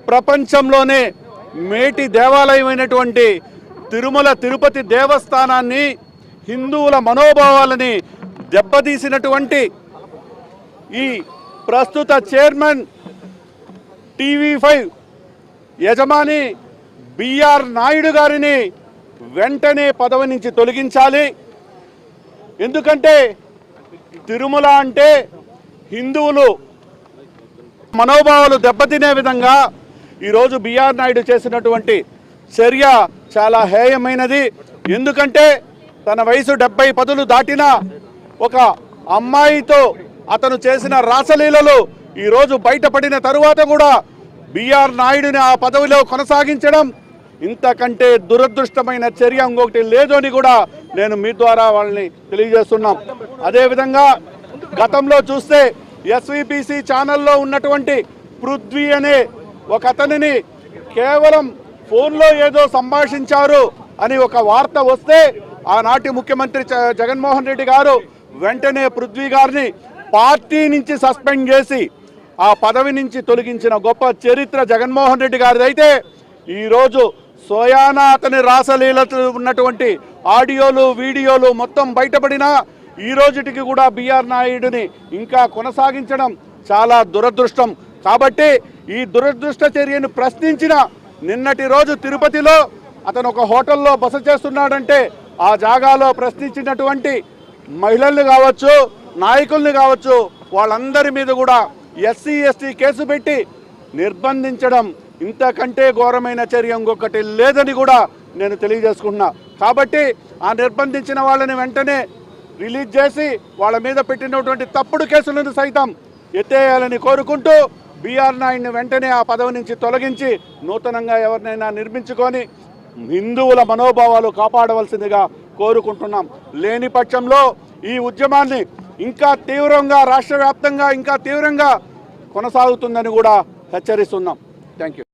ప్రపంచంలోనే మేటి దేవాలయమైనటువంటి తిరుమల తిరుపతి దేవస్థానాన్ని హిందువుల మనోభావాలని దెబ్బతీసినటువంటి ఈ ప్రస్తుత చైర్మన్ టీవీ5 యజమాని బిఆర్ నాయుడు గారిని వెంటనే పదవి నుంచి తొలగించాలి. ఎందుకంటే తిరుమల అంటే హిందువులు మనోభావాలు దెబ్బతినే విధంగా ఈరోజు బిఆర్ నాయుడు చేసినటువంటి చర్య చాలా హేయమైనది. ఎందుకంటే తన వయసు 70 పదులు దాటిన ఒక అమ్మాయితో అతను చేసిన రాసలీలలు ఈరోజు బయటపడిన తరువాత కూడా బిఆర్ నాయుడిని ఆ పదవిలో కొనసాగించడం ఇంతకంటే దురదృష్టమైన చర్య ఇంకొకటి లేదు అని కూడా నేను మీ ద్వారా వాళ్ళని తెలియజేస్తున్నాం. అదేవిధంగా గతంలో చూస్తే ఎస్విబిసి ఛానల్లో ఉన్నటువంటి పృథ్వీ అనే ఒక అతనిని కేవలం ఫోన్లో ఏదో సంభాషించారు అని ఒక వార్త వస్తే ఆనాటి ముఖ్యమంత్రి జగన్మోహన్ రెడ్డి గారు వెంటనే పృథ్వీ గారిని పార్టీ నుంచి సస్పెండ్ చేసి ఆ పదవి నుంచి తొలగించిన గొప్ప చరిత్ర జగన్మోహన్ రెడ్డి గారిది. అయితే ఈరోజు సోయానా అతని రాసలీలతో ఉన్నటువంటి ఆడియోలు వీడియోలు మొత్తం బయటపడినా ఈ రోజుటికి కూడా బిఆర్ నాయుడిని ఇంకా కొనసాగించడం చాలా దురదృష్టం. కాబట్టి ఈ దురదృష్ట చర్యను ప్రశ్నించిన నిన్నటి రోజు తిరుపతిలో అతను ఒక హోటల్లో బస చేస్తున్నాడంటే ఆ జాగాలో ప్రశ్నించినటువంటి మహిళల్ని కావచ్చు, నాయకుల్ని కావచ్చు, వాళ్ళందరి మీద కూడా ఎస్సీ ఎస్టీ కేసు పెట్టి నిర్బంధించడం ఇంతకంటే ఘోరమైన చర్య ఇంకొకటి లేదని కూడా నేను తెలియజేసుకుంటున్నా. కాబట్టి ఆ నిర్బంధించిన వాళ్ళని వెంటనే రిలీజ్ చేసి వాళ్ళ మీద పెట్టినటువంటి తప్పుడు కేసులను సైతం ఎత్తేయాలని కోరుకుంటూ బిఆర్ నాయుడిని వెంటనే ఆ పదవి నుంచి తొలగించి నూతనంగా ఎవరినైనా నిర్మించుకొని హిందువుల మనోభావాలు కాపాడవలసిందిగా కోరుకుంటున్నాం. లేని పక్షంలో ఈ ఉద్యమాన్ని ఇంకా తీవ్రంగా రాష్ట్ర వ్యాప్తంగా ఇంకా తీవ్రంగా కొనసాగుతుందని కూడా హెచ్చరిస్తున్నాం. Thank you.